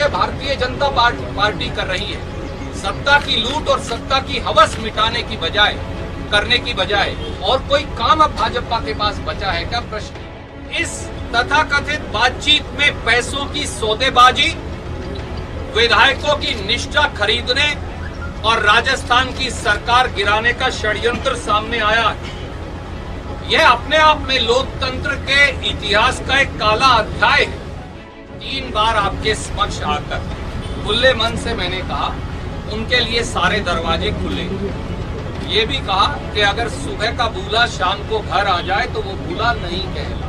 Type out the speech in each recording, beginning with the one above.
ये भारतीय जनता पार्टी कर रही है। सत्ता की लूट और सत्ता की हवस मिटाने की बजाय, करने की बजाय और कोई काम अब भाजपा के पास बचा है क्या? प्रश्न। इस तथाकथित बातचीत में पैसों की सौदेबाजी, विधायकों की निष्ठा खरीदने और राजस्थान की सरकार गिराने का षड्यंत्र सामने आया है। यह अपने आप में लोकतंत्र के इतिहास का एक काला अध्याय है। 3 बार आपके समक्ष आकर खुले मन से मैंने कहा उनके लिए सारे दरवाजे खुले। ये भी कहा कि अगर सुबह का बूला शाम को घर आ जाए तो वो बूला नहीं कहला।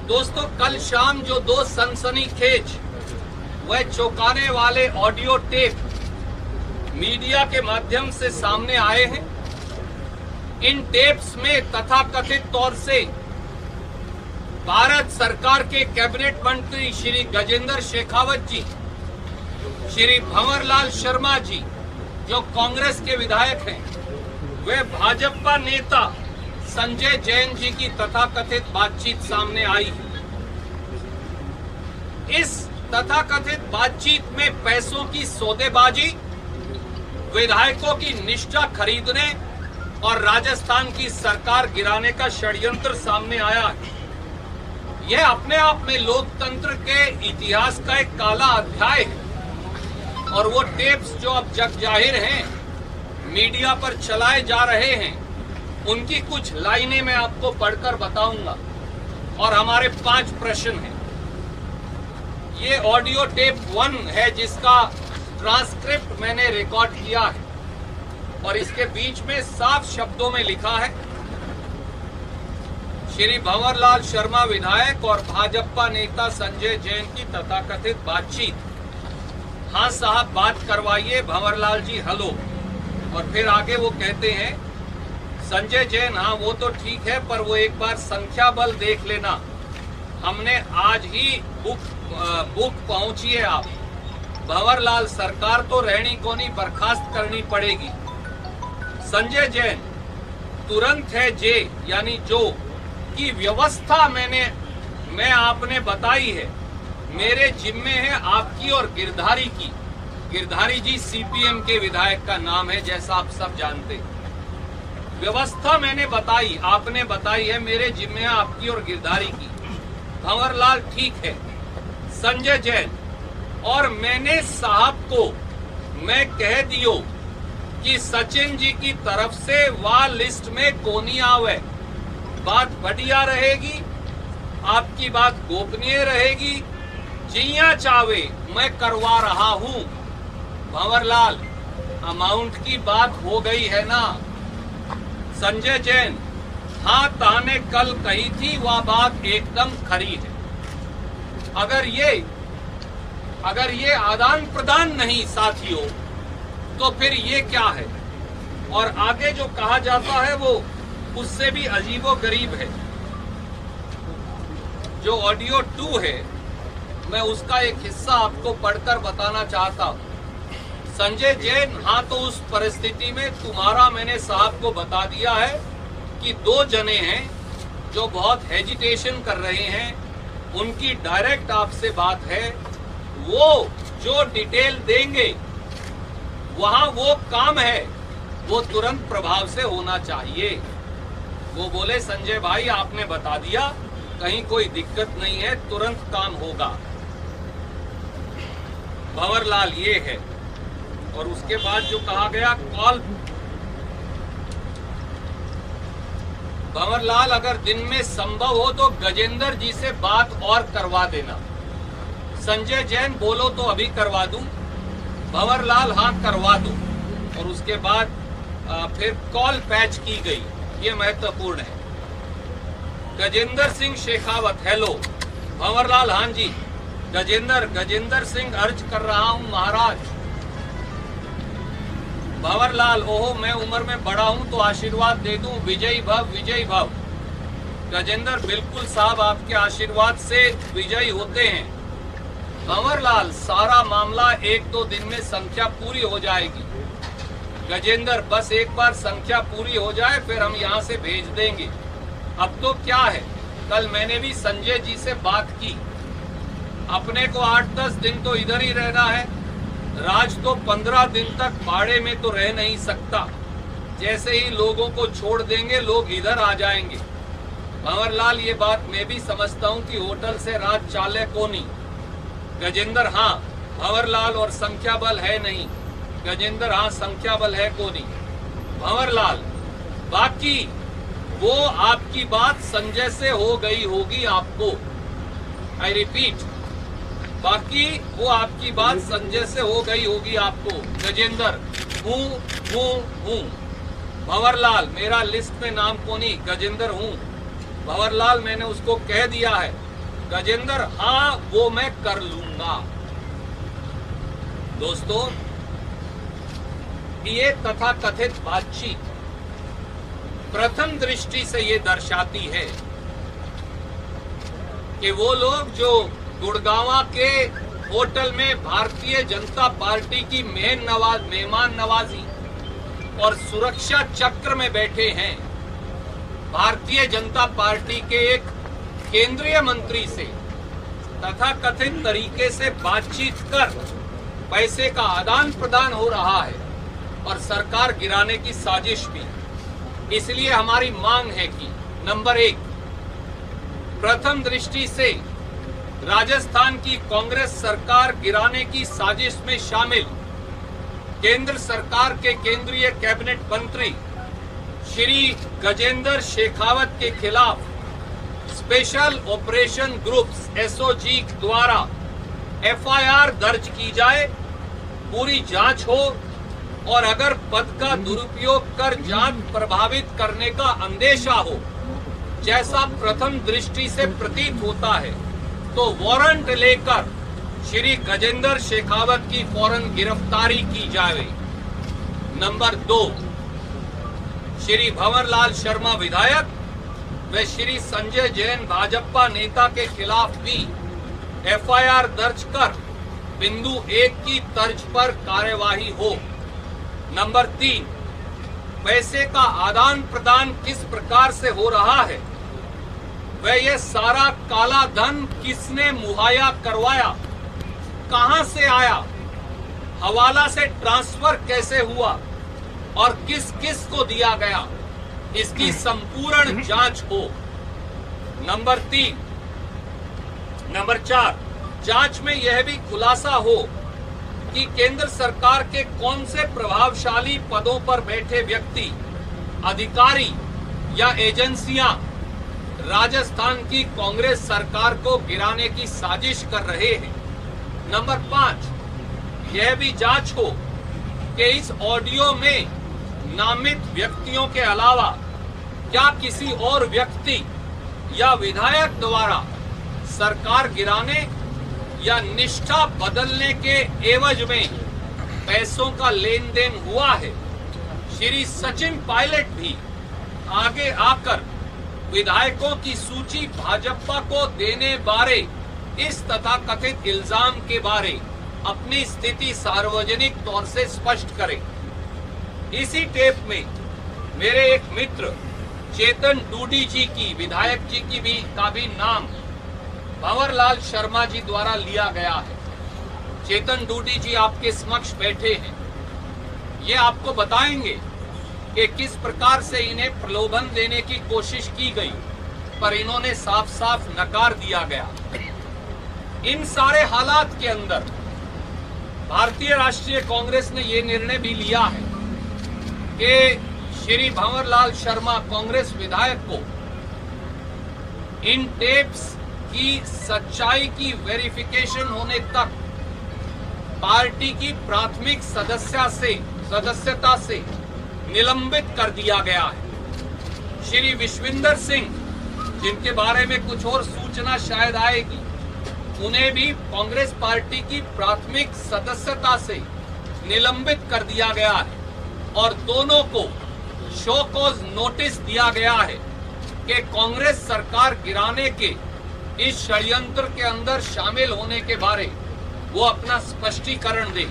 दोस्तों, कल शाम जो 2 सनसनीखेज व चौंकाने वाले ऑडियो टेप मीडिया के माध्यम से सामने आए हैं, इन टेप्स में तथाकथित तौर से भारत सरकार के कैबिनेट मंत्री श्री गजेंद्र शेखावत जी, श्री भंवरलाल शर्मा जी जो कांग्रेस के विधायक हैं, वे भाजपा नेता संजय जैन जी की तथाकथित बातचीत सामने आई है। इस तथाकथित बातचीत में पैसों की सौदेबाजी, विधायकों की निष्ठा खरीदने और राजस्थान की सरकार गिराने का षड्यंत्र सामने आया है। यह अपने आप में लोकतंत्र के इतिहास का एक काला अध्याय है और वो टेप्स जो अब जग जाहिर हैं, मीडिया पर चलाए जा रहे हैं, उनकी कुछ लाइनें मैं आपको पढ़कर बताऊंगा और हमारे 5 प्रश्न हैं। ये ऑडियो टेप 1 है जिसका ट्रांसक्रिप्ट मैंने रिकॉर्ड किया है और इसके बीच में साफ शब्दों में लिखा है, श्री भंवरलाल शर्मा विधायक और भाजपा नेता संजय जैन की तथाकथित बातचीत। हाँ साहब, बात करवाइए भंवरलाल जी, हेलो। और फिर आगे वो कहते हैं, संजय जैन, हाँ वो तो ठीक है, पर वो एक बार संख्या बल देख लेना, हमने आज ही बुक पहुंची है आप। भंवरलाल, सरकार तो रहनी को नहीं, बर्खास्त करनी पड़ेगी। संजय जैन, तुरंत है जे यानी जो की व्यवस्था मैं आपने बताई है, मेरे जिम्मे है आपकी और गिरधारी की। गिरधारी जी सीपीएम के विधायक का नाम है, जैसा आप सब जानते हैं। व्यवस्था मैंने बताई, आपने बताई है, मेरे जिम्मे है आपकी और गिरधारी की। भंवरलाल, ठीक है। संजय जैन, और मैंने साहब को मैं कह दियो कि सचिन जी की तरफ से वह लिस्ट में कोनी आवे, बात बढ़िया रहेगी, आपकी बात गोपनीय रहेगी, जिया चावे मैं करवा रहा हूं। भंवरलाल, अमाउंट की बात हो गई है ना? संजय जैन, हाँ ताने कल कही थी वह बात एकदम खरी है। अगर ये आदान प्रदान नहीं साथियों, तो फिर ये क्या है? और आगे जो कहा जाता है वो उससे भी अजीबोगरीब है। जो ऑडियो 2 है, मैं उसका एक हिस्सा आपको पढ़कर बताना चाहता हूं। संजय जैन, हाँ तो उस परिस्थिति में तुम्हारा मैंने साहब को बता दिया है कि 2 जने हैं जो बहुत हेजिटेशन कर रहे हैं, उनकी डायरेक्ट आपसे बात है, वो जो डिटेल देंगे वहां वो काम है, वो तुरंत प्रभाव से होना चाहिए। वो बोले, संजय भाई आपने बता दिया, कहीं कोई दिक्कत नहीं है, तुरंत काम होगा। भंवरलाल, ये है। और उसके बाद जो कहा गया, कॉल भंवरलाल, अगर दिन में संभव हो तो गजेंद्र जी से बात और करवा देना। संजय जैन, बोलो तो अभी करवा दूं। भंवरलाल, हाँ करवा दूं। और उसके बाद फिर कॉल पैच की गई, ये महत्वपूर्ण है। गजेंद्र सिंह शेखावत, हेलो। भंवरलाल, हाँ जी। गजेंद्र सिंह अर्ज कर रहा हूं महाराज। भंवरलाल, ओहो मैं उम्र में बड़ा हूं तो आशीर्वाद दे दूं, विजयी भव विजयी भव। गजेंद्र, बिल्कुल साहब, आपके आशीर्वाद से विजयी होते हैं। भंवरलाल, सारा मामला 1-2 दिन में संख्या पूरी हो जाएगी। गजेंद्र, बस एक बार संख्या पूरी हो जाए फिर हम यहाँ से भेज देंगे। अब तो क्या है, कल मैंने भी संजय जी से बात की। अपने को 8-10 दिन तो इधर ही रहना है, राज तो 15 दिन तक बाड़े में तो रह नहीं सकता। जैसे ही लोगों को छोड़ देंगे लोग इधर आ जाएंगे। भंवरलाल, ये बात मैं भी समझता हूं कि होटल से राज चाले को नहीं। गजेंद्र हाँ, भंवरलाल और संख्या बल है नहीं। गजेंद्र हाँ, संख्या बल है को नहीं। भंवरलाल, बाकी वो आपकी बात संजय से हो गई होगी आपको। आई रिपीट, बाकी वो आपकी बात संजय से हो गई होगी आपको। गजेंद्र हूँ। भंवरलाल, मेरा लिस्ट में नाम को नहीं, गजेंद्र हूँ। भंवरलाल, मैंने उसको कह दिया है। गजेंद्र हाँ, वो मैं कर लूंगा। दोस्तों, ये तथाकथित बातचीत प्रथम दृष्टि से ये दर्शाती है कि वो लोग जो गुड़गांवा के होटल में भारतीय जनता पार्टी की मेहमान नवाजी और सुरक्षा चक्र में बैठे हैं, भारतीय जनता पार्टी के एक केंद्रीय मंत्री से तथाकथित तरीके से बातचीत कर पैसे का आदान प्रदान हो रहा है और सरकार गिराने की साजिश भी। इसलिए हमारी मांग है कि नंबर 1, प्रथम दृष्टि से राजस्थान की कांग्रेस सरकार गिराने की साजिश में शामिल केंद्र सरकार के केंद्रीय कैबिनेट मंत्री श्री गजेंद्र शेखावत के खिलाफ स्पेशल ऑपरेशन ग्रुप्स एसओजी द्वारा एफआईआर दर्ज की जाए, पूरी जांच हो और अगर पद का दुरुपयोग कर जांच प्रभावित करने का अंदेशा हो, जैसा प्रथम दृष्टि से प्रतीत होता है, तो वारंट लेकर श्री गजेंद्र शेखावत की फौरन गिरफ्तारी की जाए। नंबर 2, श्री भंवरलाल शर्मा विधायक व श्री संजय जैन भाजपा नेता के खिलाफ भी एफआईआर दर्ज कर बिंदु 1 की तर्ज पर कार्यवाही हो। नंबर 3, पैसे का आदान प्रदान किस प्रकार से हो रहा है, वह यह सारा काला धन किसने मुहैया करवाया, कहां से आया, हवाला से ट्रांसफर कैसे हुआ और किस किस को दिया गया, इसकी संपूर्ण जांच हो। नंबर 4, जांच में यह भी खुलासा हो कि केंद्र सरकार के कौन से प्रभावशाली पदों पर बैठे व्यक्ति, अधिकारी या एजेंसियां राजस्थान की कांग्रेस सरकार को गिराने की साजिश कर रहे हैं। नंबर 5, यह भी जांच हो कि इस ऑडियो में नामित व्यक्तियों के अलावा क्या किसी और व्यक्ति या विधायक द्वारा सरकार गिराने या निष्ठा बदलने के एवज में पैसों का लेन देन हुआ है। श्री सचिन पायलट भी आगे आकर विधायकों की सूची भाजपा को देने बारे इस तथाकथित इल्जाम के बारे अपनी स्थिति सार्वजनिक तौर से स्पष्ट करें। इसी टेप में मेरे एक मित्र चेतन डूडी जी की, विधायक जी की का भी नाम भंवरलाल शर्मा जी द्वारा लिया गया है। चेतन डूडी जी आपके समक्ष बैठे हैं, ये आपको बताएंगे कि किस प्रकार से इन्हें प्रलोभन देने की कोशिश की गई, पर इन्होंने साफ साफ नकार दिया गया। इन सारे हालात के अंदर भारतीय राष्ट्रीय कांग्रेस ने ये निर्णय भी लिया है कि श्री भंवरलाल शर्मा कांग्रेस विधायक को इन टेप्स की सच्चाई की वेरिफिकेशन होने तक पार्टी की प्राथमिक सदस्यता से निलंबित कर दिया गया है। श्री विश्विंदर सिंह, जिनके बारे में कुछ और सूचना शायद आएगी, उन्हें भी कांग्रेस पार्टी की प्राथमिक सदस्यता से निलंबित कर दिया गया है और दोनों को शो कॉज नोटिस दिया गया है कि कांग्रेस सरकार गिराने के इस षड्यंत्र के अंदर शामिल होने के बारे वो अपना स्पष्टीकरण दें।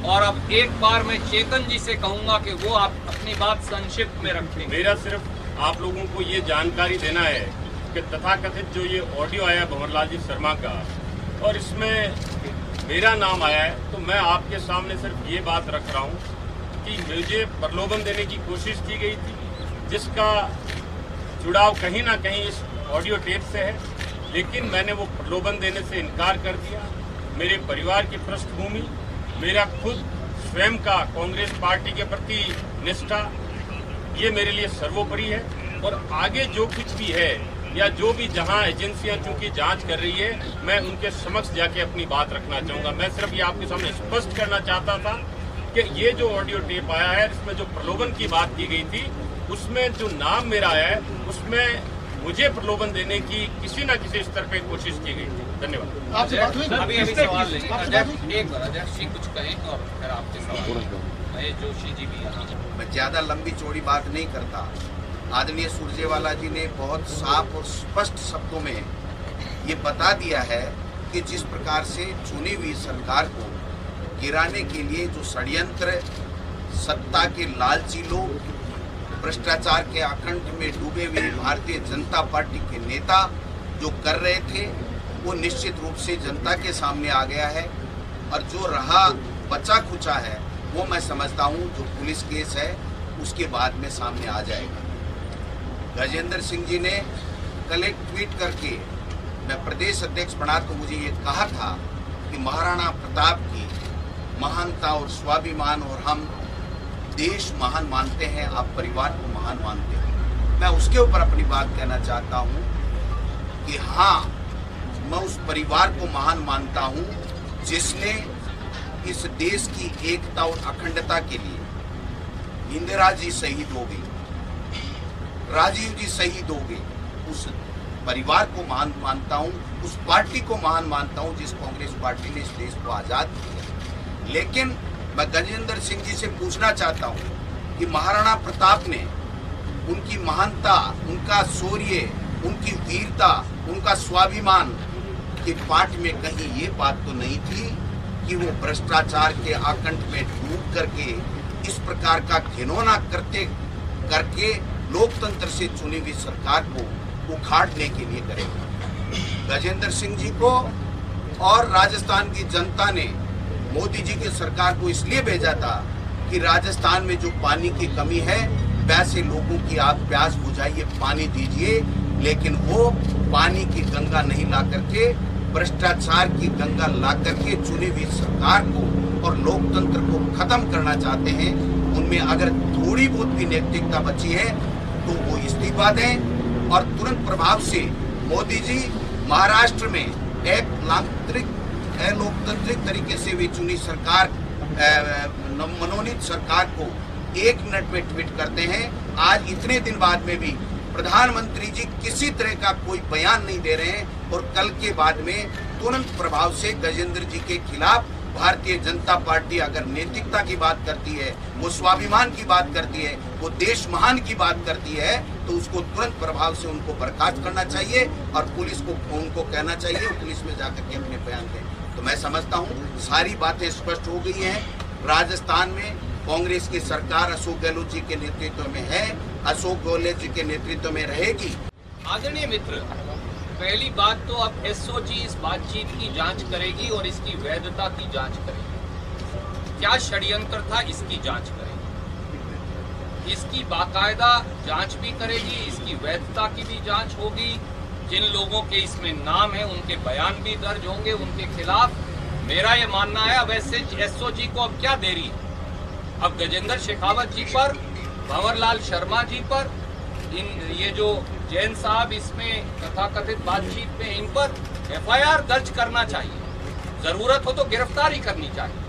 और अब एक बार मैं चेतन जी से कहूंगा कि वो आप अपनी बात संक्षिप्त में रखें। मेरा सिर्फ आप लोगों को ये जानकारी देना है कि तथाकथित जो ये ऑडियो आया भंवरलाल जी शर्मा का और इसमें मेरा नाम आया है, तो मैं आपके सामने सिर्फ ये बात रख रहा हूँ कि मुझे प्रलोभन देने की कोशिश की गई थी, जिसका जुड़ाव कहीं ना कहीं इस ऑडियो टेप से है, लेकिन मैंने वो प्रलोभन देने से इनकार कर दिया। मेरे परिवार की पृष्ठभूमि, मेरा खुद स्वयं का कांग्रेस पार्टी के प्रति निष्ठा, ये मेरे लिए सर्वोपरि है। और आगे जो कुछ भी है या जो भी जहां एजेंसियां चूंकि जांच कर रही है, मैं उनके समक्ष जाके अपनी बात रखना चाहूंगा। मैं सिर्फ ये आपके सामने स्पष्ट करना चाहता था कि ये जो ऑडियो टेप आया है, इसमें जो प्रलोभन की बात की गई थी, उसमें जो नाम मेरा आया है, उसमें मुझे प्रलोभन देने की किसी न किसी स्तर पे कोशिश की गई थी। धन्यवाद। अभी सवाल नहीं, अध्यक्ष जी कुछ कहें और फिर आपके सवाल। महेश जोशी जी भी यहाँ। मैं ज्यादा लंबी चौड़ी बात नहीं करता। आदरणीय सुरजेवाला जी ने बहुत साफ और स्पष्ट शब्दों में ये बता दिया है कि जिस प्रकार से चुनी हुई सरकार को गिराने के लिए जो षड्यंत्र सत्ता के लालची लोग, भ्रष्टाचार के आकंठ में डूबे हुए भारतीय जनता पार्टी के नेता जो कर रहे थे, वो निश्चित रूप से जनता के सामने आ गया है। और जो रहा बचा खुचा है, वो मैं समझता हूँ जो पुलिस केस है उसके बाद में सामने आ जाएगा। गजेंद्र सिंह जी ने कल एक ट्वीट करके, मैं प्रदेश अध्यक्ष बना तो मुझे ये कहा था कि महाराणा प्रताप की महानता और स्वाभिमान, और हम देश महान मानते हैं, आप परिवार को महान मानते हैं। मैं उसके ऊपर अपनी बात कहना चाहता हूँ कि हाँ, मैं उस परिवार को महान मानता हूँ जिसने इस देश की एकता और अखंडता के लिए इंदिरा जी शहीद हो गई, राजीव जी शहीद हो गए। उस परिवार को महान मानता हूँ, उस पार्टी को महान मानता हूँ जिस कांग्रेस पार्टी ने इस देश को आजाद किया। लेकिन मैं गजेंद्र सिंह जी से पूछना चाहता हूँ कि महाराणा प्रताप ने उनकी महानता, उनका शौर्य, उनकी वीरता, उनका स्वाभिमान के पाठ में कहीं ये बात तो नहीं थी कि वो भ्रष्टाचार के आकंठ में डूब करके इस प्रकार का घिनौना करके लोकतंत्र से चुनी हुई सरकार को उखाड़ने के लिए करेगा। गजेंद्र सिंह जी को और राजस्थान की जनता ने मोदी जी की सरकार को इसलिए भेजा था कि राजस्थान में जो पानी की कमी है, वैसे लोगों की आप प्यास बुझाइए, पानी दीजिए, लेकिन वो पानी की गंगा नहीं ला करके भ्रष्टाचार की गंगा ला करके चुनी हुई सरकार को और लोकतंत्र को खत्म करना चाहते हैं। उनमें अगर थोड़ी बहुत भी नैतिकता बची है तो वो इस्तीफा दें और तुरंत प्रभाव से मोदी जी महाराष्ट्र में एक लोकतांत्रिक तरीके से भी चुनी सरकार, मनोनीत सरकार को 1 मिनट में ट्वीट करते हैं। आज इतने दिन बाद में भी प्रधानमंत्री जी किसी तरह का कोई बयान नहीं दे रहे हैं और कल के बाद में तुरंत प्रभाव से गजेंद्र जी के खिलाफ भारतीय जनता पार्टी अगर नैतिकता की बात करती है, वो स्वाभिमान की बात करती है, वो देश महान की बात करती है, तो उसको तुरंत प्रभाव से उनको बर्खास्त करना चाहिए और पुलिस को उनको कहना चाहिए वो पुलिस में जाकर के अपने बयान दें। तो मैं समझता हूँ सारी बातें स्पष्ट हो गई हैं। राजस्थान में कांग्रेस की सरकार अशोक गहलोत जी के नेतृत्व में है, अशोक गहलोत जी के नेतृत्व में रहेगी। आदरणीय मित्र, पहली बात तो अब एसओजी इस बातचीत की जांच करेगी और इसकी वैधता की जांच करेगी। क्या षड्यंत्र था, इसकी जांच करेगी, इसकी बाकायदा जांच भी करेगी, इसकी वैधता की भी जांच होगी। जिन लोगों के इसमें नाम है उनके बयान भी दर्ज होंगे उनके खिलाफ। मेरा ये मानना है अब एसओजी को अब क्या देरी है, अब गजेंद्र शेखावत जी पर, भंवरलाल शर्मा जी पर, ये जो जैन साहब इसमें तथाकथित बातचीत में, इन पर एफआईआर दर्ज करना चाहिए। जरूरत हो तो गिरफ्तारी करनी चाहिए,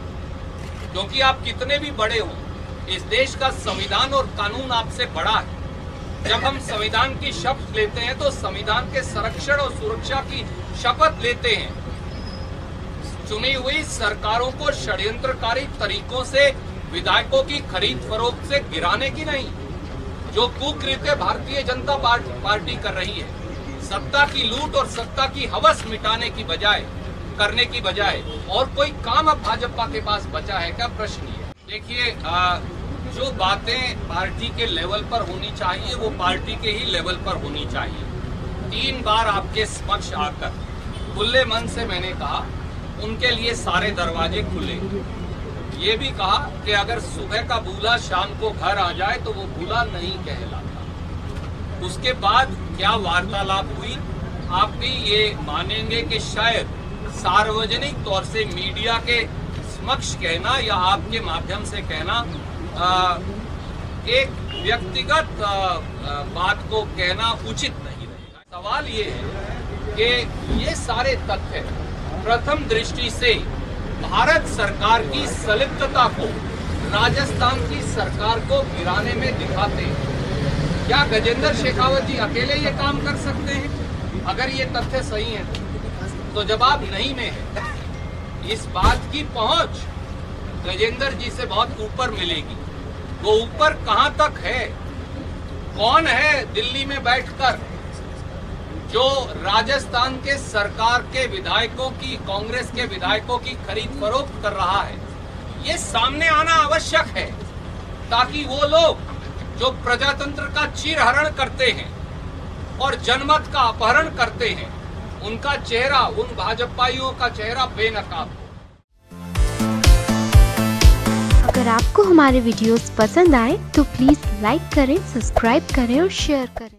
क्योंकि आप कितने भी बड़े हो, इस देश का संविधान और कानून आपसे बड़ा है। जब हम संविधान की शपथ लेते हैं तो संविधान के संरक्षण और सुरक्षा की शपथ लेते हैं। चुनी हुई सरकारों को षड्यंत्रकारी तरीकों से विधायकों की खरीद फरोख्त से गिराने की नहीं, जो कुकृत्य भारतीय जनता पार्टी कर रही है, सत्ता की लूट और सत्ता की हवस मिटाने की बजाय, करने की बजाय और कोई काम अब भाजपा के पास बचा है क्या? प्रश्न ये। देखिए, जो बातें पार्टी के लेवल पर होनी चाहिए वो पार्टी के ही लेवल पर होनी चाहिए। 3 बार आपके समक्ष आकर खुले मन से मैंने कहा उनके लिए सारे दरवाजे खुले। ये भी कहा कि अगर सुबह का बूला शाम को घर आ जाए तो वो बूला नहीं कहलाता। उसके बाद क्या वार्तालाप हुई, आप भी ये मानेंगे कि शायद सार्वजनिक तौर से मीडिया के समक्ष कहना या आपके माध्यम से कहना एक व्यक्तिगत बात को कहना उचित नहीं रहेगा। सवाल ये है कि ये सारे तथ्य प्रथम दृष्टि से भारत सरकार की संलिप्तता को राजस्थान की सरकार को गिराने में दिखाते हैं। क्या गजेंद्र शेखावत जी अकेले ये काम कर सकते हैं? अगर ये तथ्य सही है तो जवाब नहीं में है। इस बात की पहुंच गजेंद्र जी से बहुत ऊपर मिलेगी। वो ऊपर कहां तक है? कौन है दिल्ली में बैठकर जो राजस्थान के सरकार के विधायकों की, कांग्रेस के विधायकों की खरीद फरोख्त कर रहा है? ये सामने आना आवश्यक है ताकि वो लोग जो प्रजातंत्र का चीरहरण करते हैं और जनमत का अपहरण करते हैं, उनका चेहरा, उन भाजपाइयों का चेहरा बेनकाब हो। अगर आपको हमारे वीडियोस पसंद आए तो प्लीज लाइक करें, सब्सक्राइब करें और शेयर करें।